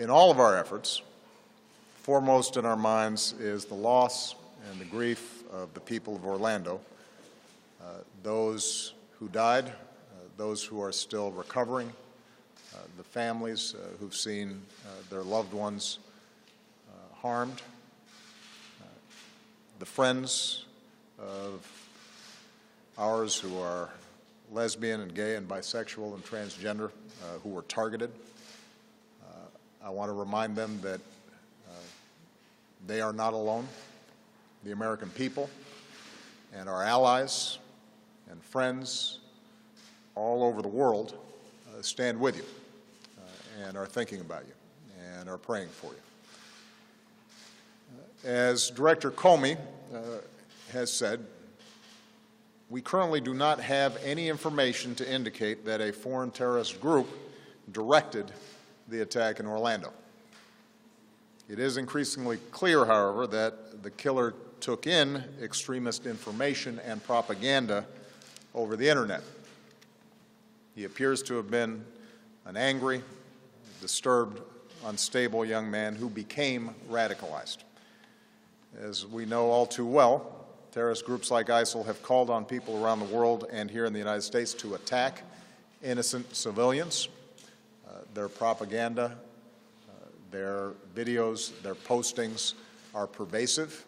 In all of our efforts, foremost in our minds is the loss and the grief of the people of Orlando, those who died, those who are still recovering, the families who've seen their loved ones harmed, the friends of ours who are lesbian and gay and bisexual and transgender who were targeted. I want to remind them that they are not alone. The American people and our allies and friends all over the world stand with you and are thinking about you and are praying for you. As Director Comey has said, we currently do not have any information to indicate that a foreign terrorist group directed the attack in Orlando. It is increasingly clear, however, that the killer took in extremist information and propaganda over the Internet. He appears to have been an angry, disturbed, unstable young man who became radicalized. As we know all too well, terrorist groups like ISIL have called on people around the world and here in the United States to attack innocent civilians. Their propaganda, their videos, their postings are pervasive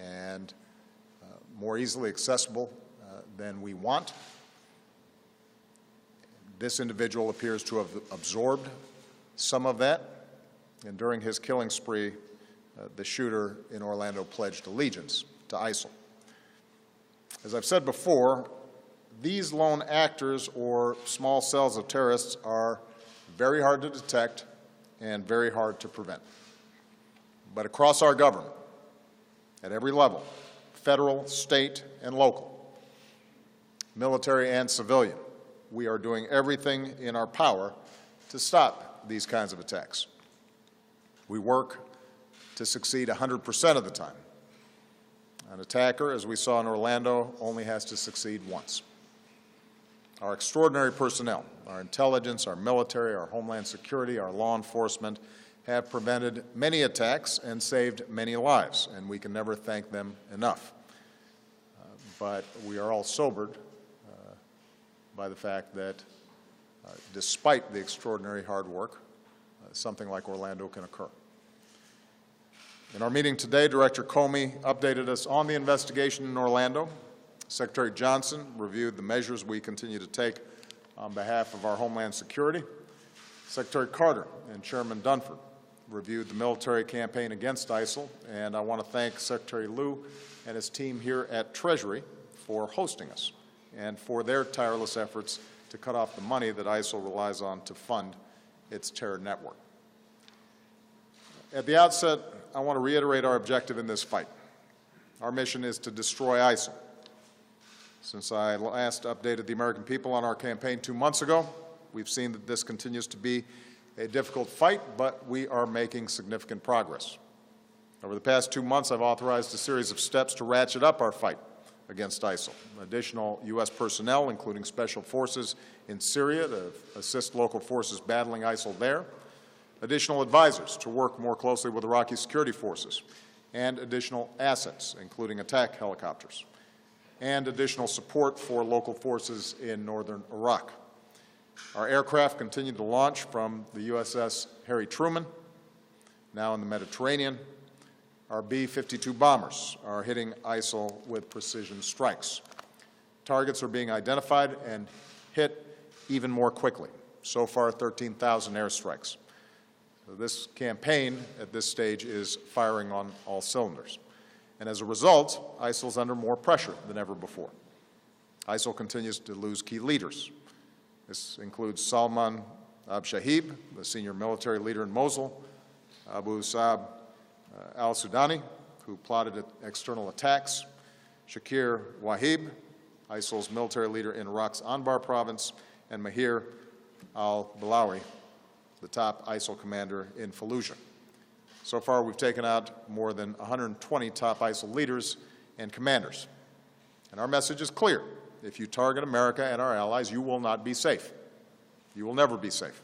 and more easily accessible than we want. This individual appears to have absorbed some of that, and during his killing spree, the shooter in Orlando pledged allegiance to ISIL. As I've said before, these lone actors or small cells of terrorists are very hard to detect and very hard to prevent. But across our government, at every level, federal, state, and local, military and civilian, we are doing everything in our power to stop these kinds of attacks. We work to succeed 100% of the time. An attacker, as we saw in Orlando, only has to succeed once. Our extraordinary personnel, our intelligence, our military, our homeland security, our law enforcement have prevented many attacks and saved many lives, and we can never thank them enough. But we are all sobered by the fact that despite the extraordinary hard work, something like Orlando can occur. In our meeting today, Director Comey updated us on the investigation in Orlando. Secretary Johnson reviewed the measures we continue to take on behalf of our homeland security. Secretary Carter and Chairman Dunford reviewed the military campaign against ISIL, and I want to thank Secretary Lew and his team here at Treasury for hosting us and for their tireless efforts to cut off the money that ISIL relies on to fund its terror network. At the outset, I want to reiterate our objective in this fight. Our mission is to destroy ISIL. Since I last updated the American people on our campaign 2 months ago, we've seen that this continues to be a difficult fight, but we are making significant progress. Over the past 2 months, I've authorized a series of steps to ratchet up our fight against ISIL. Additional U.S. personnel, including special forces in Syria to assist local forces battling ISIL there, additional advisors to work more closely with Iraqi security forces, and additional assets, including attack helicopters, and additional support for local forces in northern Iraq. Our aircraft continue to launch from the USS Harry Truman, now in the Mediterranean. Our B-52 bombers are hitting ISIL with precision strikes. Targets are being identified and hit even more quickly. So far, 13,000 airstrikes. So this campaign at this stage is firing on all cylinders. And as a result, ISIL is under more pressure than ever before. ISIL continues to lose key leaders. This includes Salman Abshahib, the senior military leader in Mosul, Abu Saab al-Sudani, who plotted external attacks, Shakir Wahib, ISIL's military leader in Iraq's Anbar province, and Mahir al-Balawi, the top ISIL commander in Fallujah. So far, we've taken out more than 120 top ISIL leaders and commanders. And our message is clear. If you target America and our allies, you will not be safe. You will never be safe.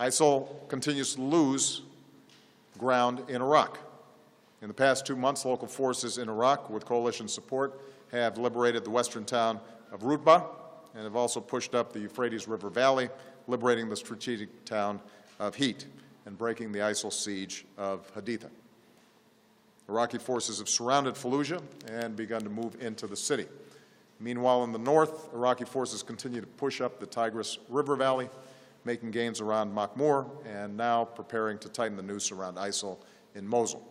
ISIL continues to lose ground in Iraq. In the past 2 months, local forces in Iraq, with coalition support, have liberated the western town of Rutbah and have also pushed up the Euphrates River Valley, liberating the strategic town of Heat and breaking the ISIL siege of Haditha. Iraqi forces have surrounded Fallujah and begun to move into the city. Meanwhile, in the north, Iraqi forces continue to push up the Tigris River Valley, making gains around Makhmur, and now preparing to tighten the noose around ISIL in Mosul.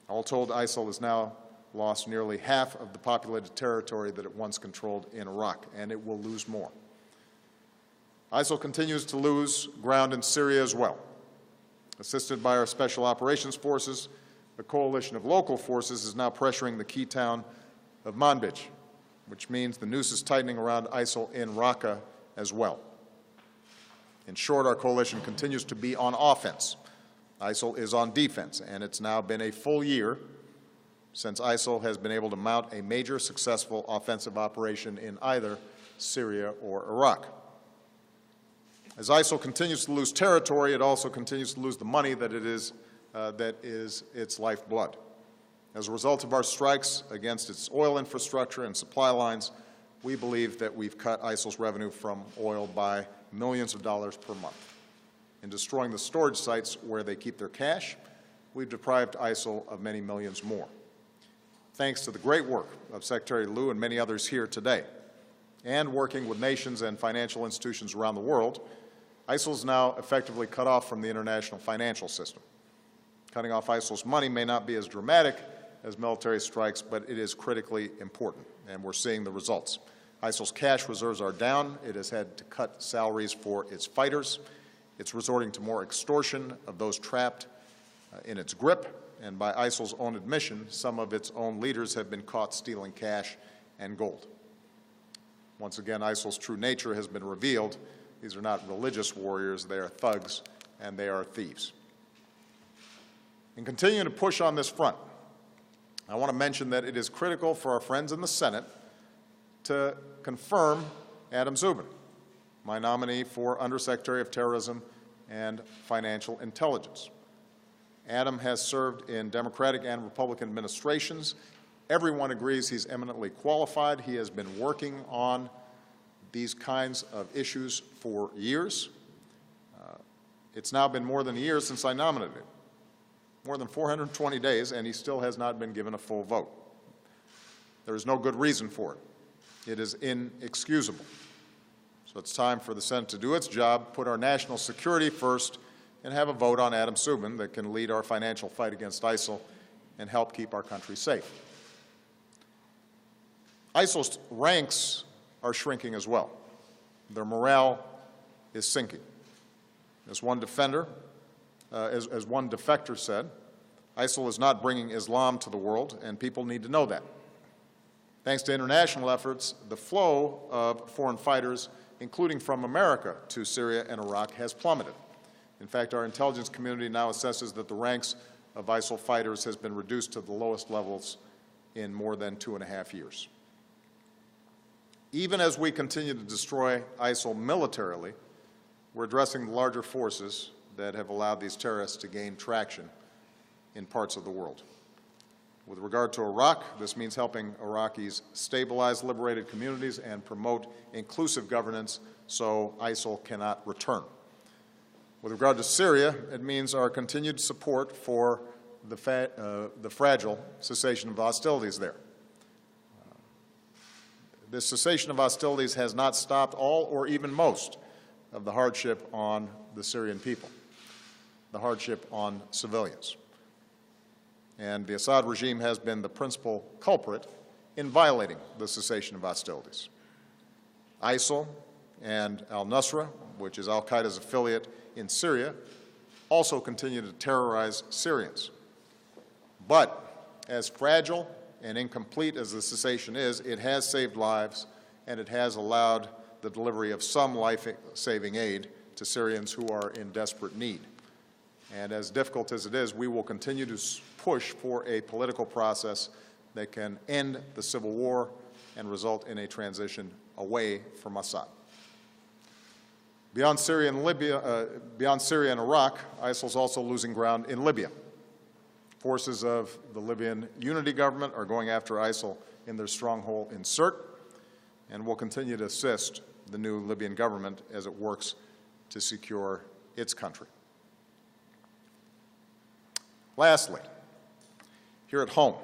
All told, ISIL has now lost nearly half of the populated territory that it once controlled in Iraq, and it will lose more. ISIL continues to lose ground in Syria as well. Assisted by our Special Operations Forces, a coalition of local forces is now pressuring the key town of Manbij, which means the noose is tightening around ISIL in Raqqa as well. In short, our coalition continues to be on offense. ISIL is on defense, and it's now been a full year since ISIL has been able to mount a major successful offensive operation in either Syria or Iraq. As ISIL continues to lose territory, it also continues to lose the money that is its lifeblood. As a result of our strikes against its oil infrastructure and supply lines, we believe that we've cut ISIL's revenue from oil by millions of dollars per month. In destroying the storage sites where they keep their cash, we've deprived ISIL of many millions more. Thanks to the great work of Secretary Liu and many others here today, and working with nations and financial institutions around the world, ISIL is now effectively cut off from the international financial system. Cutting off ISIL's money may not be as dramatic as military strikes, but it is critically important, and we're seeing the results. ISIL's cash reserves are down. It has had to cut salaries for its fighters. It's resorting to more extortion of those trapped in its grip, and by ISIL's own admission, some of its own leaders have been caught stealing cash and gold. Once again, ISIL's true nature has been revealed. These are not religious warriors, they are thugs, and they are thieves. In continuing to push on this front, I want to mention that it is critical for our friends in the Senate to confirm Adam Zubin, my nominee for Undersecretary of Terrorism and Financial Intelligence. Adam has served in Democratic and Republican administrations. Everyone agrees he's eminently qualified. He has been working on these kinds of issues for years. It's now been more than a year since I nominated him, more than 420 days, and he still has not been given a full vote. There is no good reason for it. It is inexcusable. So it's time for the Senate to do its job, put our national security first, and have a vote on Adam Zubin that can lead our financial fight against ISIL and help keep our country safe. ISIL's ranks are shrinking as well. Their morale is sinking. As one defector said, ISIL is not bringing Islam to the world, and people need to know that. Thanks to international efforts, the flow of foreign fighters, including from America to Syria and Iraq, has plummeted. In fact, our intelligence community now assesses that the ranks of ISIL fighters has been reduced to the lowest levels in more than 2.5 years. Even as we continue to destroy ISIL militarily, we're addressing the larger forces that have allowed these terrorists to gain traction in parts of the world. With regard to Iraq, this means helping Iraqis stabilize liberated communities and promote inclusive governance so ISIL cannot return. With regard to Syria, it means our continued support for the fragile cessation of hostilities there. This cessation of hostilities has not stopped all or even most of the hardship on the Syrian people, the hardship on civilians. And the Assad regime has been the principal culprit in violating the cessation of hostilities. ISIL and al-Nusra, which is al-Qaeda's affiliate in Syria, also continue to terrorize Syrians. But as fragile and incomplete as the cessation is, it has saved lives, and it has allowed the delivery of some life-saving aid to Syrians who are in desperate need. And as difficult as it is, we will continue to push for a political process that can end the civil war and result in a transition away from Assad. Beyond Syria and Iraq, ISIL is also losing ground in Libya. Forces of the Libyan unity government are going after ISIL in their stronghold in Sirte, and will continue to assist the new Libyan government as it works to secure its country. Lastly, here at home,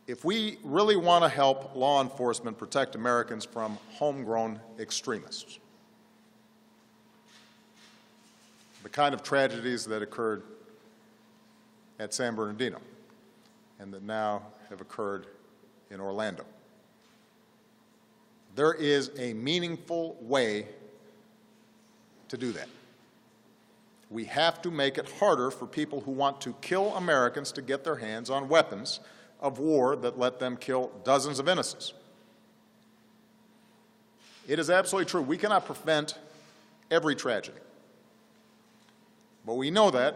if we really want to help law enforcement protect Americans from homegrown extremists, the kind of tragedies that occurred at San Bernardino and that now have occurred in Orlando, there is a meaningful way to do that. We have to make it harder for people who want to kill Americans to get their hands on weapons of war that let them kill dozens of innocents. It is absolutely true. We cannot prevent every tragedy. But we know that,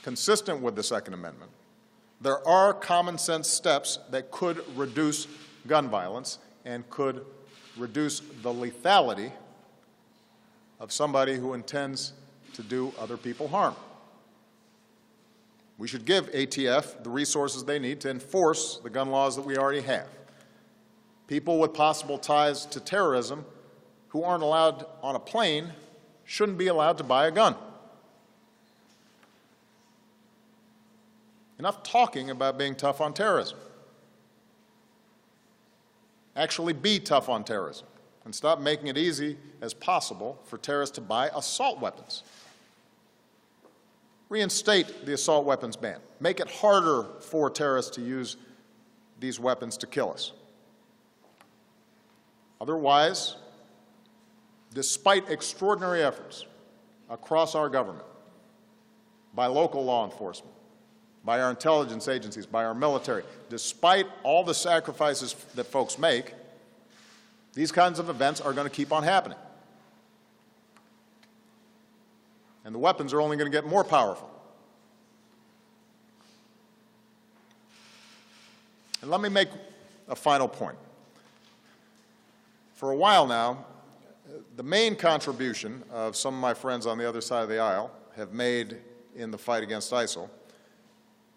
consistent with the Second Amendment, there are common sense steps that could reduce gun violence and could reduce the lethality of somebody who intends to do other people harm. We should give ATF the resources they need to enforce the gun laws that we already have. People with possible ties to terrorism who aren't allowed on a plane shouldn't be allowed to buy a gun. Enough talking about being tough on terrorism. Actually be tough on terrorism and stop making it easy as possible for terrorists to buy assault weapons. Reinstate the assault weapons ban. Make it harder for terrorists to use these weapons to kill us. Otherwise, despite extraordinary efforts across our government, by local law enforcement, by our intelligence agencies, by our military, despite all the sacrifices that folks make, these kinds of events are going to keep on happening. And the weapons are only going to get more powerful. And let me make a final point. For a while now, the main contribution of some of my friends on the other side of the aisle have made in the fight against ISIL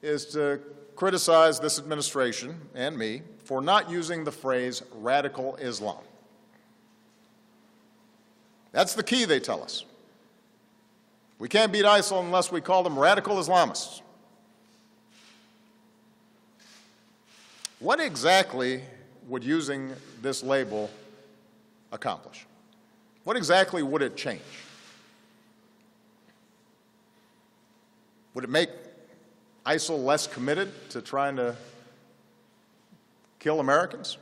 is to criticize this administration and me for not using the phrase radical Islam. That's the key, they tell us. We can't beat ISIL unless we call them radical Islamists. What exactly would using this label accomplish? What exactly would it change? Would it make ISIL less committed to trying to kill Americans?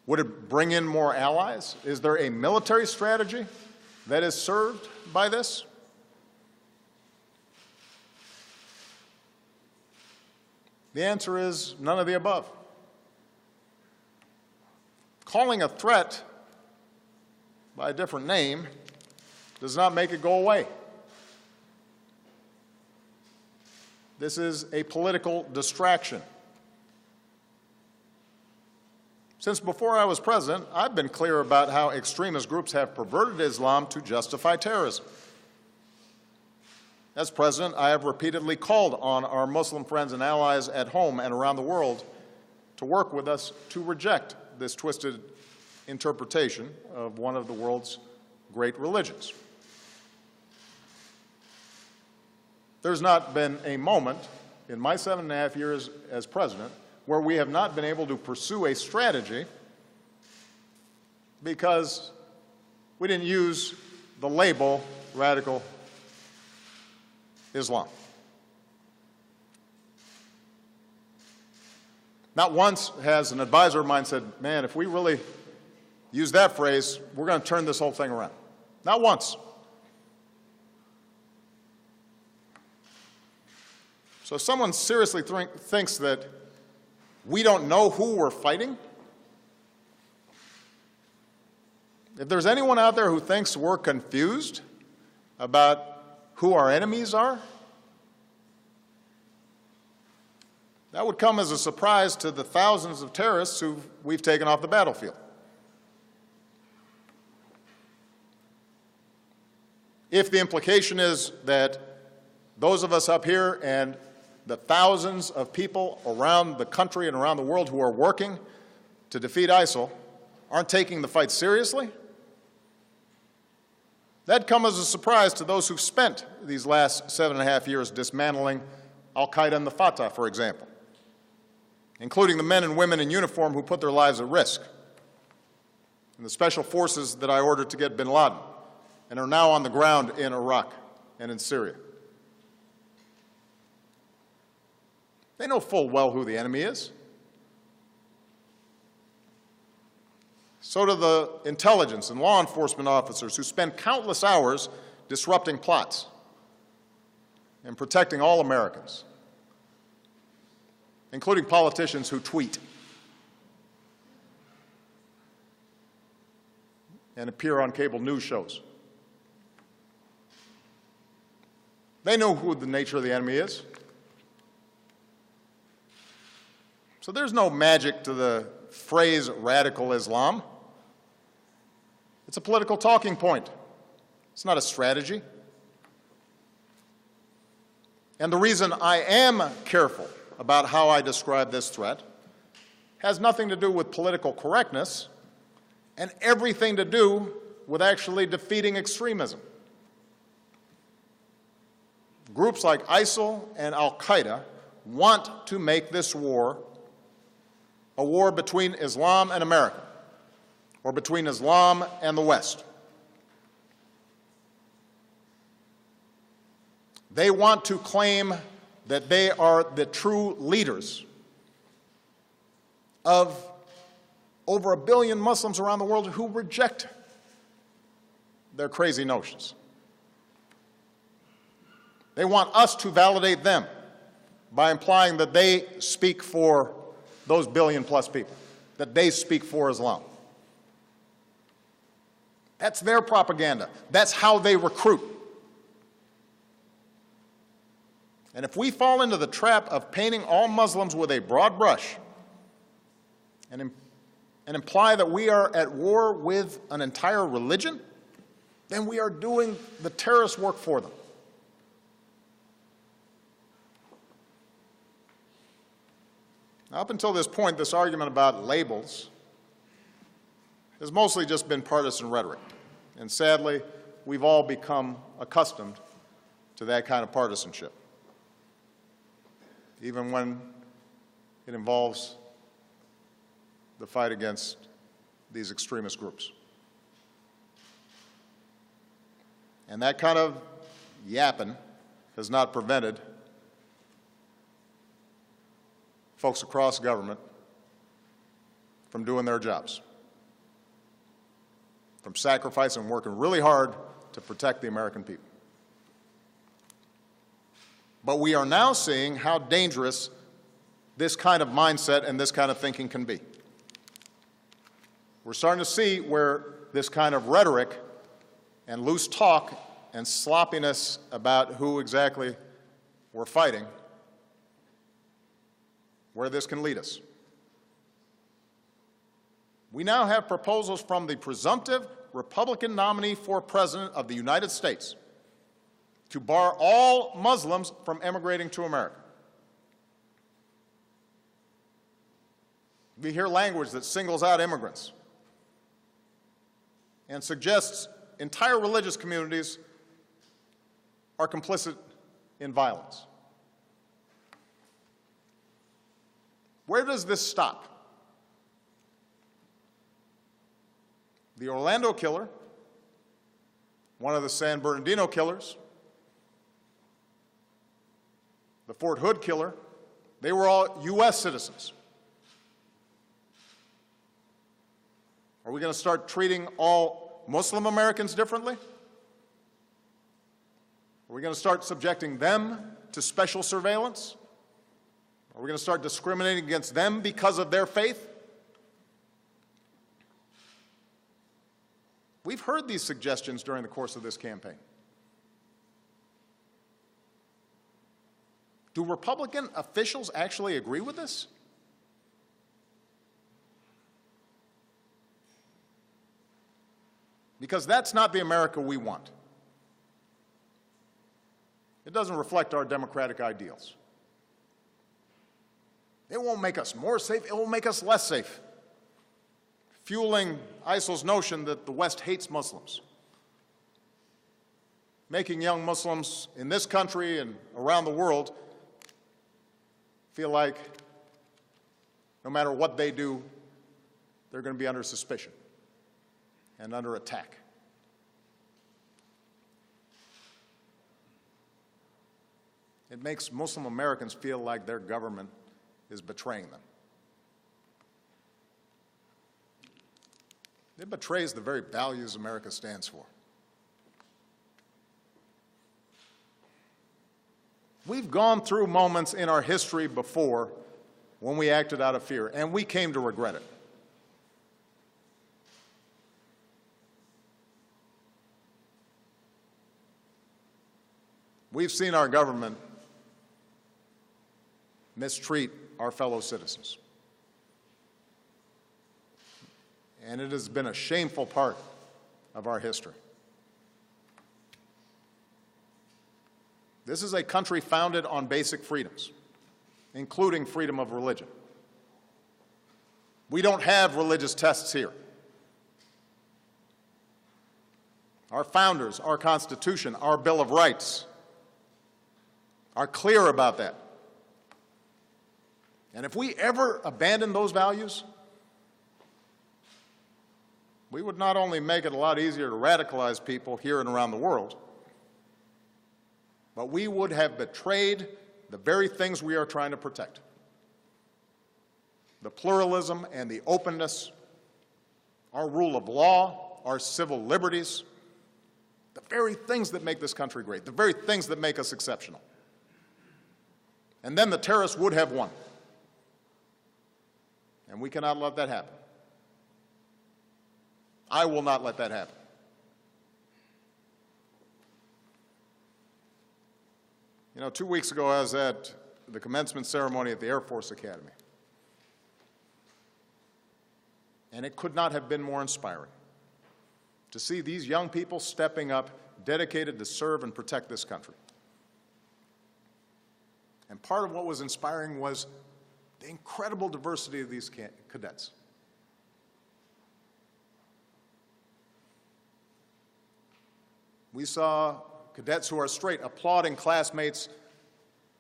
Would it bring in more allies? Is there a military strategy that is served by this? The answer is none of the above. Calling a threat by a different name does not make it go away. This is a political distraction. Since before I was president, I've been clear about how extremist groups have perverted Islam to justify terrorism. As president, I have repeatedly called on our Muslim friends and allies at home and around the world to work with us to reject this twisted interpretation of one of the world's great religions. There's not been a moment in my 7.5 years as president where we have not been able to pursue a strategy because we didn't use the label radical Islam. Not once has an advisor of mine said, man, if we really use that phrase, we're going to turn this whole thing around. Not once. So if someone seriously thinks that we don't know who we're fighting, if there's anyone out there who thinks we're confused about who our enemies are, that would come as a surprise to the thousands of terrorists who we've taken off the battlefield. if the implication is that those of us up here and the thousands of people around the country and around the world who are working to defeat ISIL aren't taking the fight seriously, that'd come as a surprise to those who've spent these last 7.5 years dismantling al-Qaeda and the Fatah, for example, including the men and women in uniform who put their lives at risk, and the special forces that I ordered to get bin Laden and are now on the ground in Iraq and in Syria. They know full well who the enemy is. So do the intelligence and law enforcement officers who spend countless hours disrupting plots and protecting all Americans, including politicians who tweet and appear on cable news shows. They know who the nature of the enemy is. So there's no magic to the phrase radical Islam. It's a political talking point. It's not a strategy. And the reason I am careful about how I describe this threat has nothing to do with political correctness and everything to do with actually defeating extremism. Groups like ISIL and al-Qaeda want to make this war a war between Islam and America, or between Islam and the West. They want to claim that they are the true leaders of over 1 billion Muslims around the world who reject their crazy notions. They want us to validate them by implying that they speak for those 1 billion-plus people, that they speak for Islam. That's their propaganda. That's how they recruit. And if we fall into the trap of painting all Muslims with a broad brush and imply that we are at war with an entire religion, then we are doing the terrorist work for them. Now, up until this point, this argument about labels has mostly just been partisan rhetoric. And sadly, we've all become accustomed to that kind of partisanship, even when it involves the fight against these extremist groups. And that kind of yapping has not prevented folks across government from doing their jobs, from sacrificing and working really hard to protect the American people. But we are now seeing how dangerous this kind of mindset and this kind of thinking can be. We're starting to see where this kind of rhetoric and loose talk and sloppiness about who exactly we're fighting, where this can lead us. We now have proposals from the presumptive Republican nominee for President of the United States to bar all Muslims from emigrating to America. We hear language that singles out immigrants and suggests entire religious communities are complicit in violence. Where does this stop? The Orlando killer, one of the San Bernardino killers, the Fort Hood killer, they were all U.S. citizens. Are we going to start treating all Muslim Americans differently? Are we going to start subjecting them to special surveillance? Are we going to start discriminating against them because of their faith? We've heard these suggestions during the course of this campaign. Do Republican officials actually agree with this? Because that's not the America we want. It doesn't reflect our democratic ideals. It won't make us more safe, it will make us less safe, fueling ISIL's notion that the West hates Muslims, making young Muslims in this country and around the world feel like no matter what they do, they're going to be under suspicion and under attack. It makes Muslim Americans feel like their government is betraying them. It betrays the very values America stands for. We've gone through moments in our history before when we acted out of fear, and we came to regret it. We've seen our government mistreat our fellow citizens. And it has been a shameful part of our history. This is a country founded on basic freedoms, including freedom of religion. We don't have religious tests here. Our founders, our Constitution, our Bill of Rights are clear about that. And if we ever abandon those values, we would not only make it a lot easier to radicalize people here and around the world, but we would have betrayed the very things we are trying to protect. The pluralism and the openness, our rule of law, our civil liberties, the very things that make this country great, the very things that make us exceptional. And then the terrorists would have won. And we cannot let that happen. I will not let that happen. You know, 2 weeks ago I was at the commencement ceremony at the Air Force Academy. And it could not have been more inspiring to see these young people stepping up, dedicated to serve and protect this country. And part of what was inspiring was the incredible diversity of these cadets. We saw cadets who are straight applauding classmates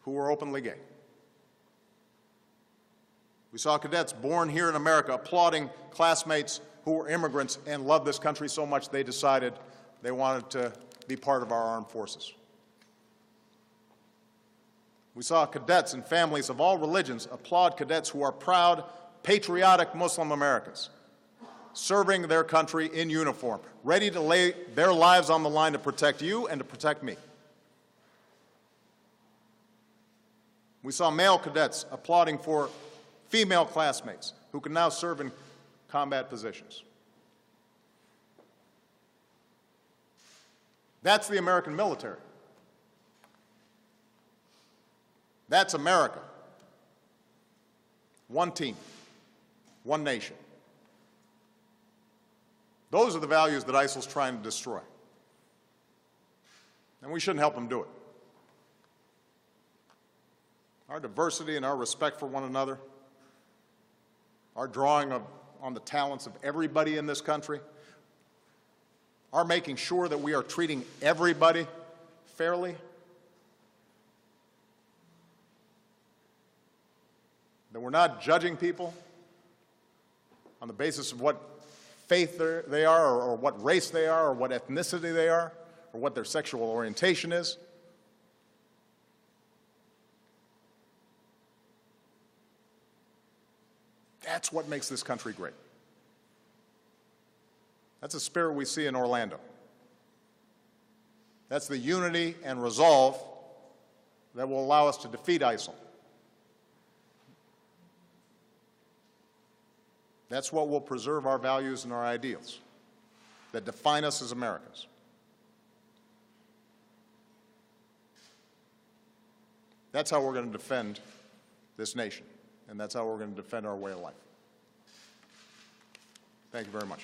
who were openly gay. We saw cadets born here in America applauding classmates who were immigrants and loved this country so much they decided they wanted to be part of our armed forces. We saw cadets and families of all religions applaud cadets who are proud, patriotic Muslim Americans, serving their country in uniform, ready to lay their lives on the line to protect you and to protect me. We saw male cadets applauding for female classmates who can now serve in combat positions. That's the American military. That's America. One team, one nation. Those are the values that ISIL's trying to destroy. And we shouldn't help them do it. Our diversity and our respect for one another, our drawing on the talents of everybody in this country, our making sure that we are treating everybody fairly, that we're not judging people on the basis of what faith they are, or what race they are, or what ethnicity they are, or what their sexual orientation is. That's what makes this country great. That's the spirit we see in Orlando. That's the unity and resolve that will allow us to defeat ISIL. That's what will preserve our values and our ideals that define us as Americans. That's how we're going to defend this nation, and that's how we're going to defend our way of life. Thank you very much.